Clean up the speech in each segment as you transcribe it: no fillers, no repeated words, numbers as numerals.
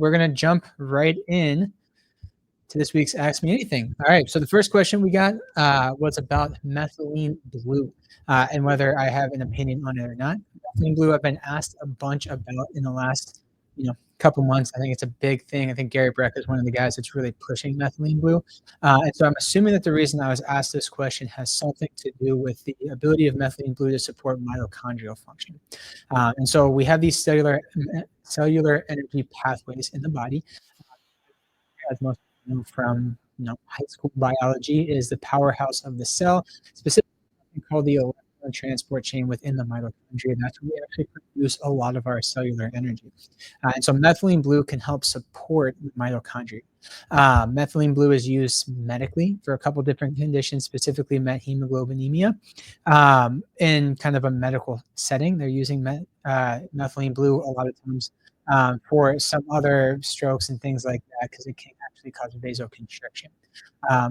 we're going to jump right in to this week's Ask Me Anything. All right, so the first question we got was about methylene blue and whether I have an opinion on it or not. Methylene blue I've been asked a bunch about in the last, couple months. I think it's a big thing. I think Gary Breck is one of the guys that's really pushing methylene blue. And so I'm assuming that the reason I was asked this question has something to do with the ability of methylene blue to support mitochondrial function. And so we have these cellular energy pathways in the body. As most know from high school biology, is the powerhouse of the cell, specifically called the electron transport chain within the mitochondria. That's where we actually produce a lot of our cellular energy. And so methylene blue can help support the mitochondria. Methylene blue is used medically for a couple different conditions, specifically methemoglobinemia. In kind of a medical setting, they're using methylene blue a lot of times for some other strokes and things like that, because it can actually cause vasoconstriction.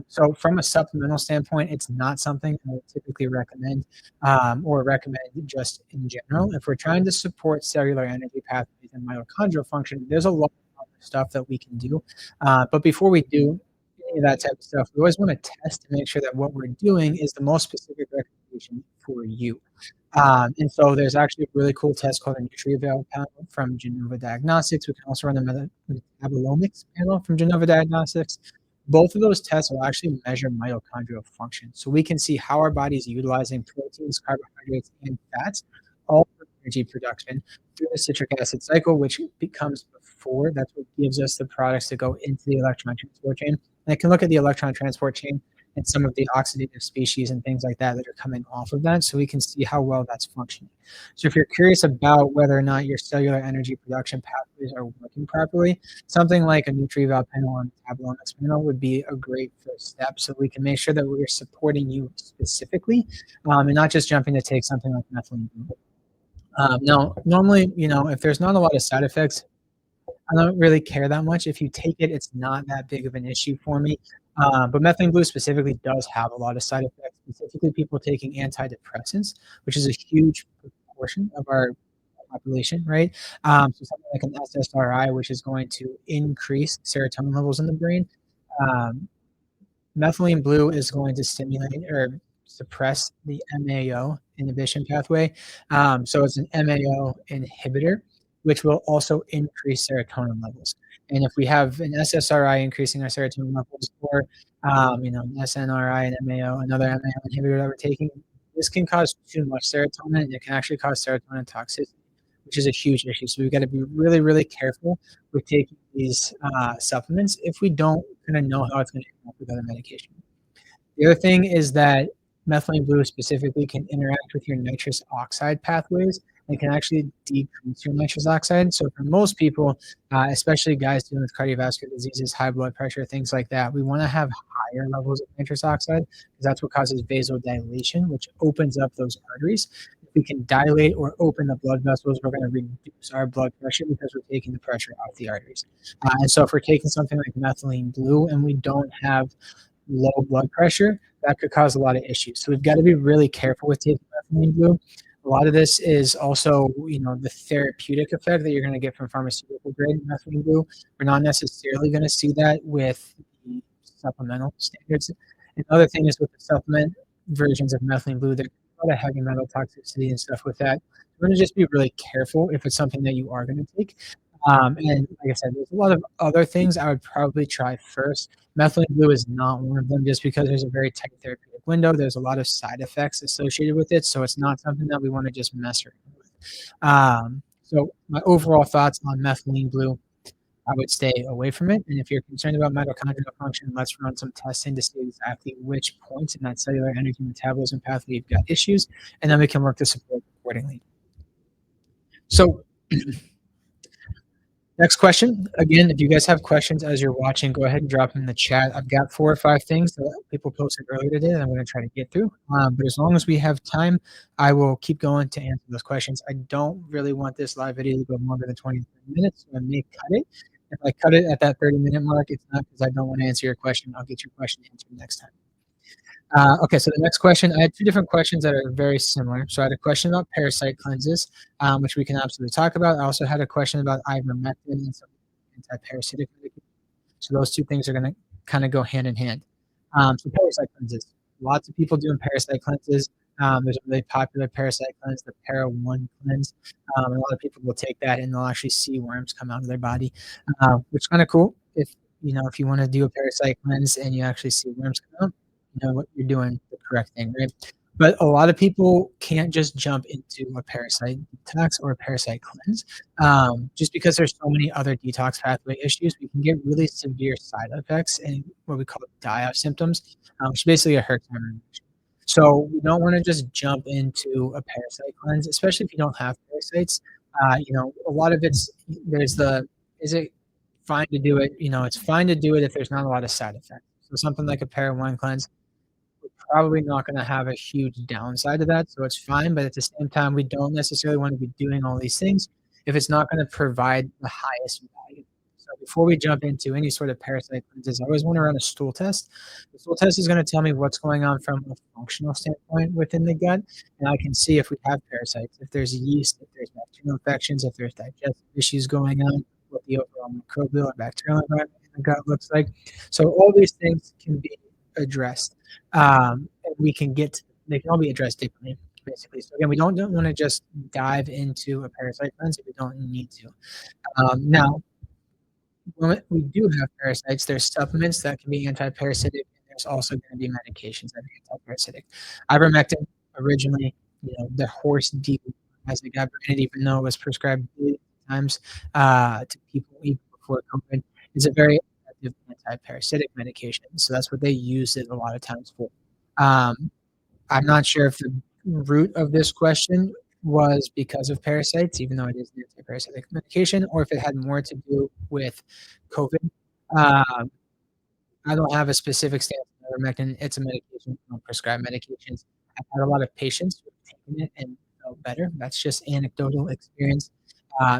So from a supplemental standpoint, it's not something I would typically recommend or recommend just in general. If we're trying to support cellular energy pathways and mitochondrial function, there's a lot of stuff that we can do. But before we do any of that type of stuff, we always want to test to make sure that what we're doing is the most specific recommendation for you. And so there's actually a really cool test called a NutriEval panel from Genova Diagnostics. We can also run the metabolomics panel from Genova Diagnostics. Both of those tests will actually measure mitochondrial function. So we can see how our body's utilizing proteins, carbohydrates, and fats, all for energy production through the citric acid cycle, which becomes before. That's what gives us the products to go into the electron transport chain. And I can look at the electron transport chain and some of the oxidative species and things like that that are coming off of that, so we can see how well that's functioning. So if you're curious about whether or not your cellular energy production pathways are working properly, something like a NutriEval panel or metabolomics panel would be a great first step, so we can make sure that we're supporting you specifically and not just jumping to take something like methylene blue. Now, normally, if there's not a lot of side effects, I don't really care that much. If you take it, it's not that big of an issue for me. But methylene blue specifically does have a lot of side effects, specifically people taking antidepressants, which is a huge proportion of our population, right? So something like an SSRI, which is going to increase serotonin levels in the brain. Methylene blue is going to stimulate or suppress the MAO inhibition pathway. So it's an MAO inhibitor, which will also increase serotonin levels. And if we have an SSRI increasing our serotonin levels, or an SNRI and MAO, another MAO inhibitor that we're taking, this can cause too much serotonin, and it can actually cause serotonin toxicity, which is a huge issue. So we've got to be really, really careful with taking these supplements if we don't kind of know how it's going to interact with other medication. The other thing is that methylene blue specifically can interact with your nitrous oxide pathways and can actually decrease your nitrous oxide. So for most people, especially guys dealing with cardiovascular diseases, high blood pressure, things like that, we want to have higher levels of nitrous oxide because that's what causes vasodilation, which opens up those arteries. If we can dilate or open the blood vessels, we're going to reduce our blood pressure because we're taking the pressure off the arteries. And so if we're taking something like methylene blue and we don't have low blood pressure, that could cause a lot of issues. So we've got to be really careful with taking methylene blue. A lot of this is also, the therapeutic effect that you're going to get from pharmaceutical grade methylene blue. We're not necessarily going to see that with the supplemental standards. Another thing is with the supplement versions of methylene blue, there's a lot of heavy metal toxicity and stuff with that. We're going to just be really careful if it's something that you are going to take. And like I said, there's a lot of other things I would probably try first. Methylene blue is not one of them just because there's a very tight therapeutic window. There's a lot of side effects associated with it, so it's not something that we want to just mess around with. So my overall thoughts on methylene blue, I would stay away from it. And if you're concerned about mitochondrial function, let's run some testing to see exactly which points in that cellular energy metabolism pathway you've got issues, and then we can work to support accordingly. So next question. Again, if you guys have questions as you're watching, go ahead and drop them in the chat. I've got 4 or 5 things that people posted earlier today that I'm going to try to get through. But as long as we have time, I will keep going to answer those questions. I don't really want this live video to go longer than 20 minutes, so I may cut it. If I cut it at that 30-minute mark, it's not because I don't want to answer your question. I'll get your question answered next time. Okay, so the next question, I had 2 different questions that are very similar. So I had a question about parasite cleanses, which we can absolutely talk about. I also had a question about ivermectin and some anti-parasitic medication. So those two things are going to kind of go hand in hand. So parasite cleanses. Lots of people doing parasite cleanses. There's a really popular parasite cleanse, the Para One cleanse. A lot of people will take that and they'll actually see worms come out of their body, which is kind of cool. If you want to do a parasite cleanse and you actually see worms come out, you know what you're doing the correct thing, right? But a lot of people can't just jump into a parasite detox or a parasite cleanse, just because there's so many other detox pathway issues. We can get really severe side effects and what we call die-off symptoms, which is basically a Herxheimer reaction. So we don't want to just jump into a parasite cleanse, especially if you don't have parasites. A lot of is it fine to do it? It's fine to do it if there's not a lot of side effects. So something like a Para One cleanse, we're probably not going to have a huge downside to that, so it's fine. But at the same time, we don't necessarily want to be doing all these things if it's not going to provide the highest value. So before we jump into any sort of parasite cleanses, I always want to run a stool test. The stool test is going to tell me what's going on from a functional standpoint within the gut, and I can see if we have parasites, if there's yeast, if there's bacterial infections, if there's digestive issues going on, what the overall microbial or bacterial environment in the gut looks like. So all these things can be addressed. And they can all be addressed differently, basically. So again, we don't want to just dive into a parasite cleanse if we don't need to. Now, when we do have parasites, there's supplements that can be anti-parasitic, and there's also going to be medications that are anti-parasitic. Ivermectin, originally, the horse deal as it got branded, even though it was prescribed times to people even before COVID, is a very effective anti-parasitic medication. So that's what they use it a lot of times for. I'm not sure if the root of this question was because of parasites, even though it is an anti-parasitic medication, or if it had more to do with COVID. I don't have a specific stance on ivermectin. It's a medication. I don't prescribe medications. I've had a lot of patients who have taken it and felt better. That's just anecdotal experience.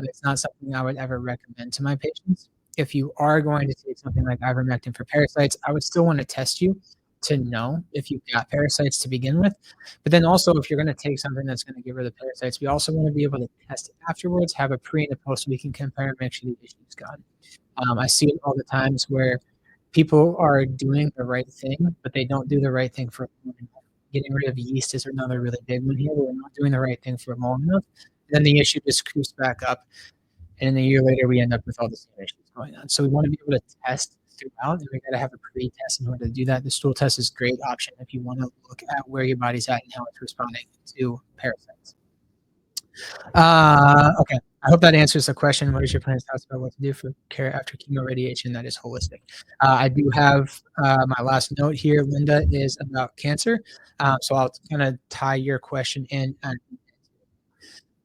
It's not something I would ever recommend to my patients. If you are going to take something like ivermectin for parasites, I would still want to test you to know if you've got parasites to begin with. But then also, if you're going to take something that's going to get rid of the parasites, we also want to be able to test it afterwards, have a pre and a post so we can compare and make sure the issue's gone. I see it all the times where people are doing the right thing, but they don't do the right thing for long enough. Getting rid of yeast is another really big one here. We're not doing the right thing for long enough. Then the issue just creeps back up, and a year later we end up with all the same issues going on. So we want to be able to test throughout, and we got to have a pre-test in order to do that. The stool test is a great option if you want to look at where your body's at and how it's responding to parasites. Okay, I hope that answers the question. What is your plans, thoughts about what to do for care after chemo radiation that is holistic? I do have my last note here, Linda, is about cancer. So I'll kind of tie your question in.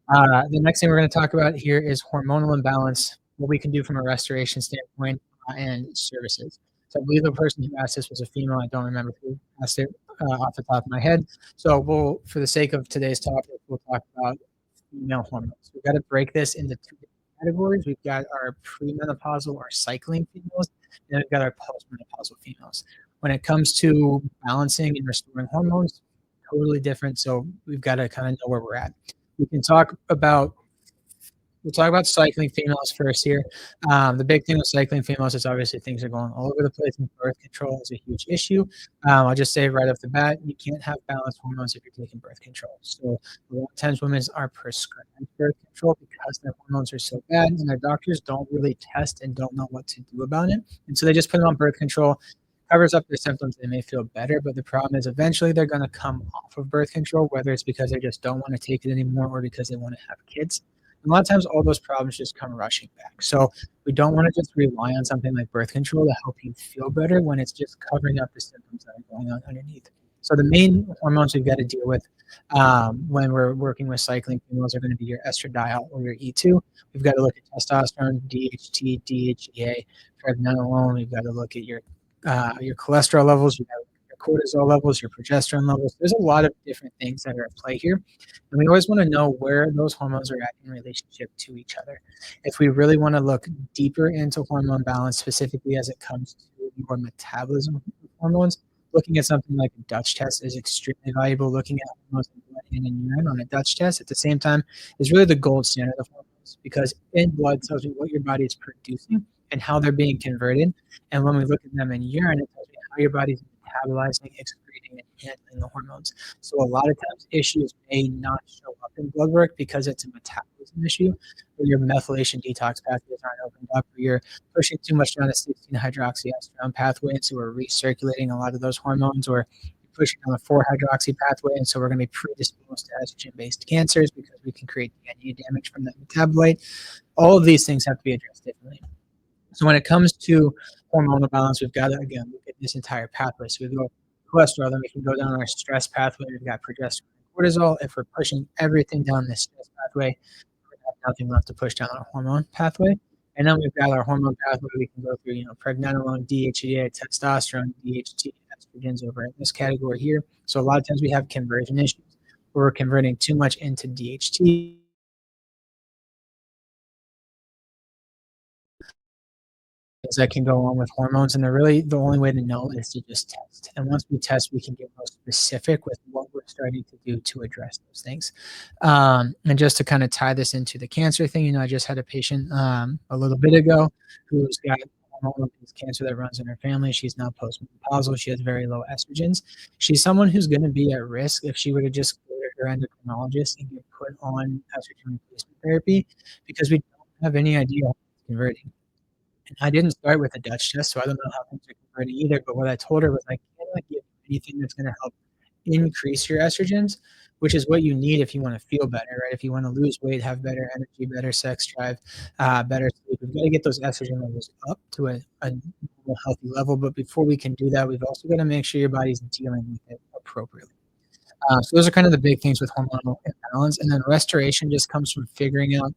The next thing we're going to talk about here is hormonal imbalance, what we can do from a restoration standpoint, and services. So I believe the person who asked this was a female. I don't remember who asked it off the top of my head. So for the sake of today's topic, we'll talk about female hormones. We've got to break this into two different categories. We've got our premenopausal or cycling females, and we've got our postmenopausal females. When it comes to balancing and restoring hormones, totally different. So we've got to kind of know where we're at. We'll talk about cycling females first here. The big thing with cycling females is obviously things are going all over the place, and birth control is a huge issue. I'll just say right off the bat, you can't have balanced hormones if you're taking birth control. So a lot of times women are prescribed birth control because their hormones are so bad, and their doctors don't really test and don't know what to do about it. And so they just put them on birth control. Covers up their symptoms, they may feel better, but the problem is eventually they're going to come off of birth control, whether it's because they just don't want to take it anymore or because they want to have kids. And a lot of times all those problems just come rushing back. So we don't want to just rely on something like birth control to help you feel better when it's just covering up the symptoms that are going on underneath. So the main hormones we've got to deal with when we're working with cycling females are going to be your estradiol or your E2. We've got to look at testosterone, DHT, DHEA, pregnenolone. We've got to look at your cholesterol levels, you have your cortisol levels, your progesterone levels. There's a lot of different things that are at play here. And we always want to know where those hormones are at in relationship to each other. If we really want to look deeper into hormone balance, specifically as it comes to your metabolism of hormones, looking at something like a Dutch test is extremely valuable. Looking at hormones in and urine on a Dutch test at the same time is really the gold standard of hormones, because in blood tells you what your body is producing and how they're being converted. And when we look at them in urine, it tells me how your body's metabolizing, excreting, and handling the hormones. So a lot of times issues may not show up in blood work because it's a metabolism issue, or your methylation detox pathways aren't opened up, or you're pushing too much down the 16-hydroxyestrone pathway, and so we're recirculating a lot of those hormones, or pushing on the 4-hydroxy pathway, and so we're going to be predisposed to estrogen-based cancers because we can create DNA damage from that metabolite. All of these things have to be addressed differently. So when it comes to hormonal balance, we've got to, again, look at this entire pathway. So we go cholesterol, then we can go down our stress pathway. We've got progesterone and cortisol. If we're pushing everything down this stress pathway, we have nothing left to push down our hormone pathway. And then we've got our hormone pathway. We can go through, pregnenolone, DHEA, testosterone, DHT, estrogens over in this category here. So a lot of times we have conversion issues where we're converting too much into DHT. That can go on with hormones, and they're really the only way to know is to just test. And once we test, we can get more specific with what we're starting to do to address those things. And just to kind of tie this into the cancer thing, I just had a patient a little bit ago who's got hormonal cancer that runs in her family. She's now postmenopausal. She has very low estrogens. She's someone who's going to be at risk if she were to just go to her endocrinologist and get put on estrogen replacement therapy, because we don't have any idea how it's converting. And I didn't start with a Dutch test, so I don't know how things are converting either. But what I told her was, I cannot give you anything that's going to help increase your estrogens, which is what you need if you want to feel better, right? If you want to lose weight, have better energy, better sex drive, better sleep, we've got to get those estrogen levels up to a normal, healthy level. But before we can do that, we've also got to make sure your body's dealing with it appropriately. So those are kind of the big things with hormonal imbalance. And then restoration just comes from figuring out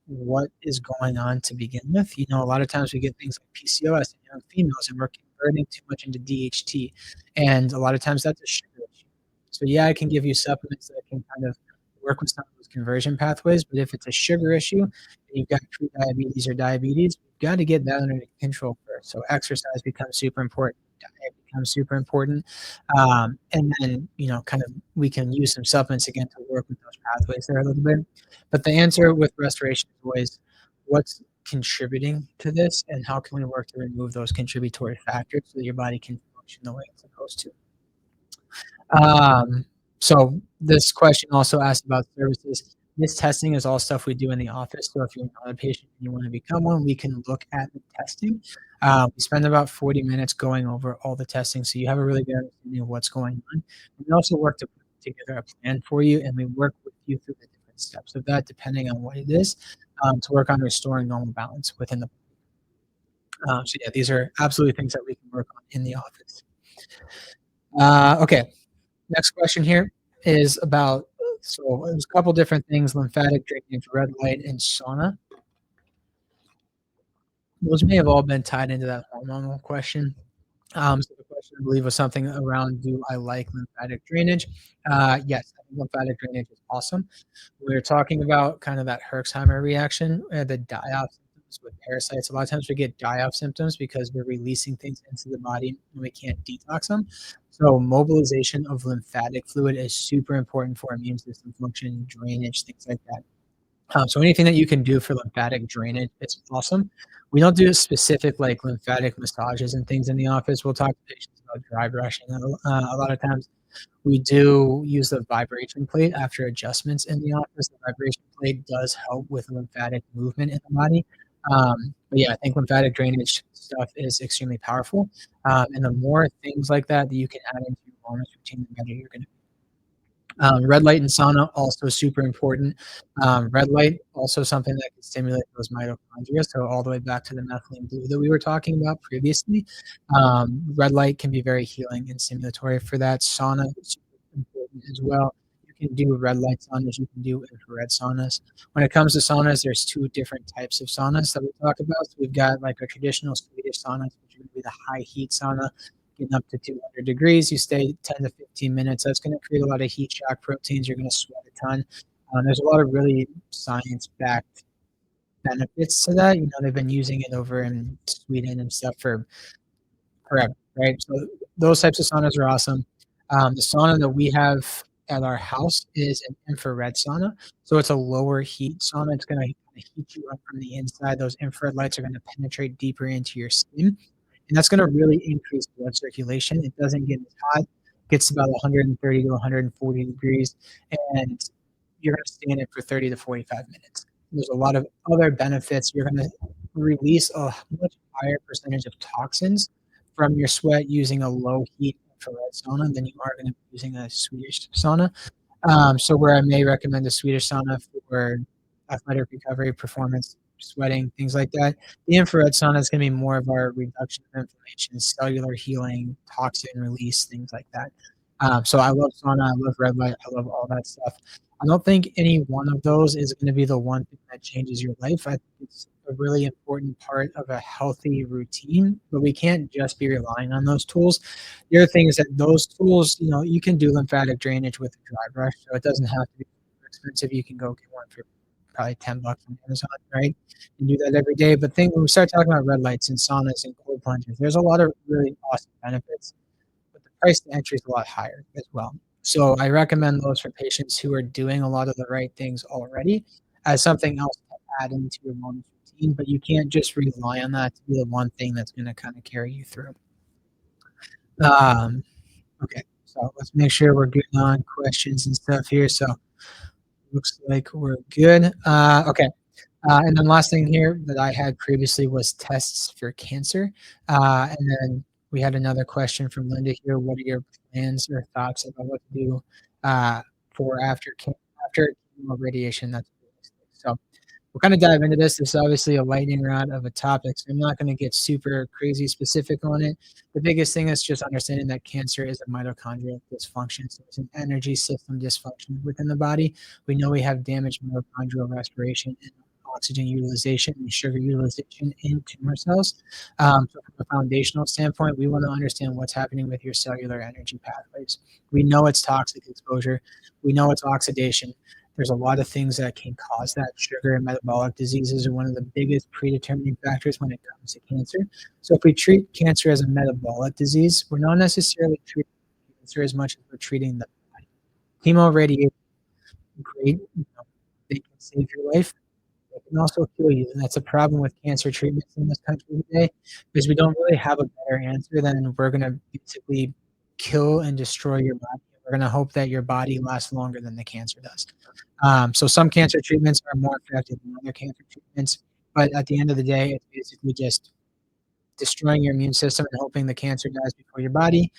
what is going on to begin with. A lot of times we get things like PCOS in young females, and we're converting too much into DHT. And a lot of times that's a sugar issue. So yeah, I can give you supplements that can kind of work with some of those conversion pathways, but if it's a sugar issue and you've got pre-diabetes or diabetes, we've got to get that under control first. So exercise becomes super important. Diet becomes super important. And then, kind of we can use some supplements again to work with those pathways there a little bit. But the answer with restoration is always what's contributing to this and how can we work to remove those contributory factors so that your body can function the way it's supposed to. So this question also asked about services. This testing is all stuff we do in the office. So if you're not a patient and you want to become one, we can look at the testing. We spend about 40 minutes going over all the testing, so you have a really good understanding of what's going on. We also work to put together a plan for you, and we work with you through the different steps of that, depending on what it is, to work on restoring normal balance within the body. So yeah, these are absolutely things that we can work on in the office. Okay. Next question here is about, so there's a couple different things: lymphatic drainage, red light, and sauna. Those may have all been tied into that hormonal question. So the question, I believe, was something around, do I like lymphatic drainage? Yes, I think lymphatic drainage is awesome. We were talking about kind of that Herxheimer reaction, the die-off symptoms with parasites. A lot of times we get die-off symptoms because we're releasing things into the body and we can't detox them. So mobilization of lymphatic fluid is super important for immune system function, drainage, things like that. So anything that you can do for lymphatic drainage, it's awesome. We don't do specific like lymphatic massages and things in the office. We'll talk to patients about dry brushing. A lot of times we do use the vibration plate after adjustments in the office. The vibration plate does help with lymphatic movement in the body. But yeah, I think lymphatic drainage stuff is extremely powerful. And the more things like that you can add into your wellness routine, the better you're going to be. Red light and sauna also super important. Red light also something that can stimulate those mitochondria. So all the way back to the methylene blue that we were talking about previously. Red light can be very healing and stimulatory for that. Sauna is super important as well. You can do red light saunas. You can do infrared saunas. When it comes to saunas, there's two different types of saunas that we talk about. So we've got like a traditional Swedish sauna, which would be the high heat sauna, getting up to 200 degrees. You stay 10 to 15 minutes. That's going to create a lot of heat shock proteins. You're going to sweat a ton. There's a lot of really science-backed benefits to that. They've been using it over in Sweden and stuff for forever, right? So those types of saunas are awesome. The sauna that we have at our house is an infrared sauna. So it's a lower heat sauna. It's gonna heat you up from the inside. Those infrared lights are gonna penetrate deeper into your skin, and that's gonna really increase blood circulation. It doesn't get as hot, gets about 130 to 140 degrees, and you're gonna stay in it for 30 to 45 minutes. There's a lot of other benefits. You're gonna release a much higher percentage of toxins from your sweat using a low heat infrared sauna than you are gonna be using a Swedish sauna. So where I may recommend a Swedish sauna for athletic recovery, performance, sweating, things like that, the infrared sauna is going to be more of our reduction of inflammation, cellular healing, toxin release, things like that. So I love sauna, I love red light, I love all that stuff. I don't think any one of those is going to be the one thing that changes your life. I think it's a really important part of a healthy routine, but we can't just be relying on those tools. The other thing is that those tools, you can do lymphatic drainage with a dry brush, so it doesn't have to be super expensive. You can go get one for probably $10 on Amazon, right? And do that every day. But think when we start talking about red lights and saunas and cold plunges, there's a lot of really awesome benefits, but the price to entry is a lot higher as well. So I recommend those for patients who are doing a lot of the right things already as something else to add into your wellness routine, but you can't just rely on that to be the one thing that's going to kind of carry you through. Um, okay, so let's make sure we're good on questions and stuff here. So looks like we're good. Okay. And then last thing here that I had previously was tests for cancer. And then we had another question from Linda here. What are your plans or thoughts about what to do for after chemo radiation? That's so we'll kind of dive into this. This is obviously a lightning rod of a topic, so I'm not going to get super crazy specific on it. The biggest thing is just understanding that cancer is a mitochondrial dysfunction. So it's an energy system dysfunction within the body. We know we have damaged mitochondrial respiration and oxygen utilization and sugar utilization in tumor cells. So from a foundational standpoint, we want to understand what's happening with your cellular energy pathways. We know it's toxic exposure. We know it's oxidation. There's a lot of things that can cause that. Sugar and metabolic diseases are one of the biggest predetermining factors when it comes to cancer. So if we treat cancer as a metabolic disease, we're not necessarily treating cancer as much as we're treating the body. Chemo radiation, great, they can save your life. They can also kill you, and that's a problem with cancer treatments in this country today, because we don't really have a better answer than we're going to basically kill and destroy your body. We're going to hope that your body lasts longer than the cancer does. So some cancer treatments are more effective than other cancer treatments, but at the end of the day, it's basically just destroying your immune system and hoping the cancer dies before your body,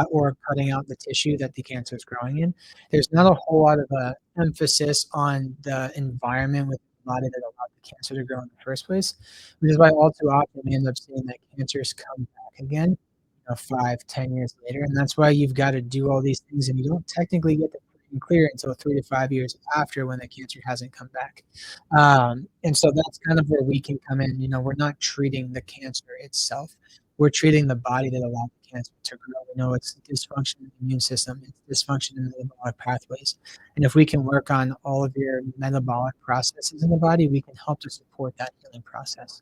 or cutting out the tissue that the cancer is growing in. There's not a whole lot of emphasis on the environment within the body that allowed the cancer to grow in the first place, which is why all too often we end up seeing that cancers come back again, 5, 10 years later. And that's why you've got to do all these things, and you don't technically get the clear until 3 to 5 years after, when the cancer hasn't come back. And so that's kind of where we can come in. We're not treating the cancer itself. We're treating the body that allowed the cancer to grow. We know it's dysfunction in the immune system, it's dysfunction in the metabolic pathways. And if we can work on all of your metabolic processes in the body, we can help to support that healing process.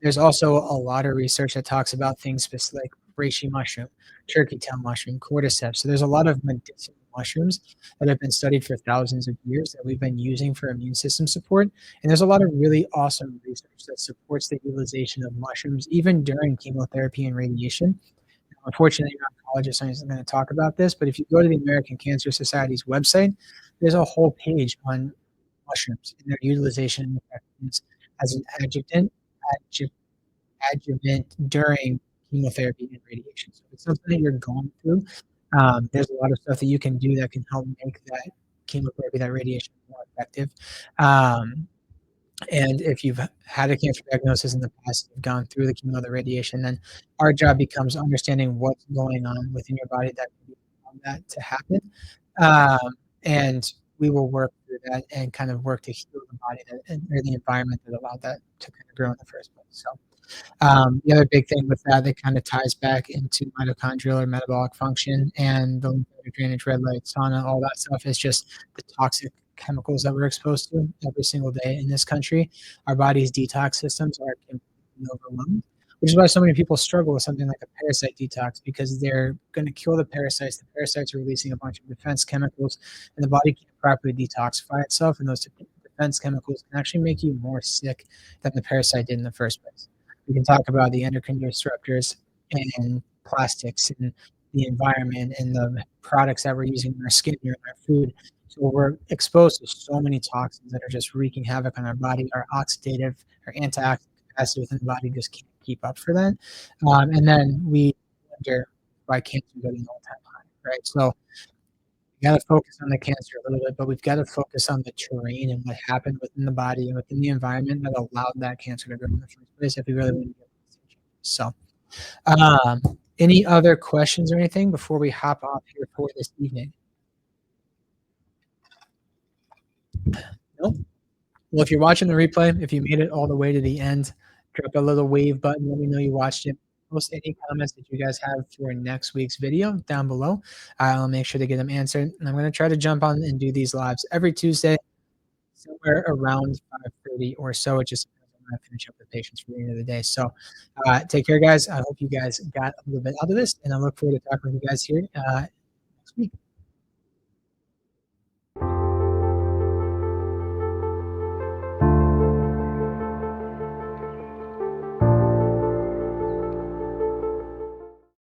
There's also a lot of research that talks about things like reishi mushroom, turkey tail mushroom, cordyceps. So there's a lot of medicinal mushrooms that have been studied for thousands of years that we've been using for immune system support. And there's a lot of really awesome research that supports the utilization of mushrooms even during chemotherapy and radiation. Unfortunately, your oncologist isn't going to talk about this, but if you go to the American Cancer Society's website, there's a whole page on mushrooms and their utilization and effectiveness as an adjuvant during chemotherapy and radiation. So if it's something that you're going through, there's a lot of stuff that you can do that can help make that chemotherapy, that radiation more effective. And if you've had a cancer diagnosis in the past, you've gone through the chemo, the radiation, then our job becomes understanding what's going on within your body that can allow that to happen. And we will work through that and kind of work to heal the body or the environment that allowed that to kind of grow in the first place. So the other big thing with that kind of ties back into mitochondrial or metabolic function and the lymphatic drainage, red light, sauna, all that stuff is just the toxic chemicals that we're exposed to every single day in this country. Our body's detox systems are completely overwhelmed, which is why so many people struggle with something like a parasite detox, because they're going to kill the parasites. The parasites are releasing a bunch of defense chemicals, and the body can't properly detoxify itself. And those defense chemicals can actually make you more sick than the parasite did in the first place. We can talk about the endocrine disruptors and plastics and the environment and the products that we're using in our skin or in our food. So we're exposed to so many toxins that are just wreaking havoc on our body. Our oxidative or antioxidant capacity within the body just can't keep up for that. And then we wonder why cancer goes an all-time high, right? So we got to focus on the cancer a little bit, but we've got to focus on the terrain and what happened within the body and within the environment that allowed that cancer to grow in the first place if we really want to get this change. So, any other questions or anything before we hop off here for this evening? Nope. Well, if you're watching the replay, if you made it all the way to the end, drop a little wave button. Let me know you watched it. Post any comments that you guys have for next week's video down below. I'll make sure to get them answered. And I'm going to try to jump on and do these lives every Tuesday, somewhere around 5:30 or so. It just depends on when I finish up the patients for the end of the day. So take care, guys. I hope you guys got a little bit out of this, and I look forward to talking with you guys here next week.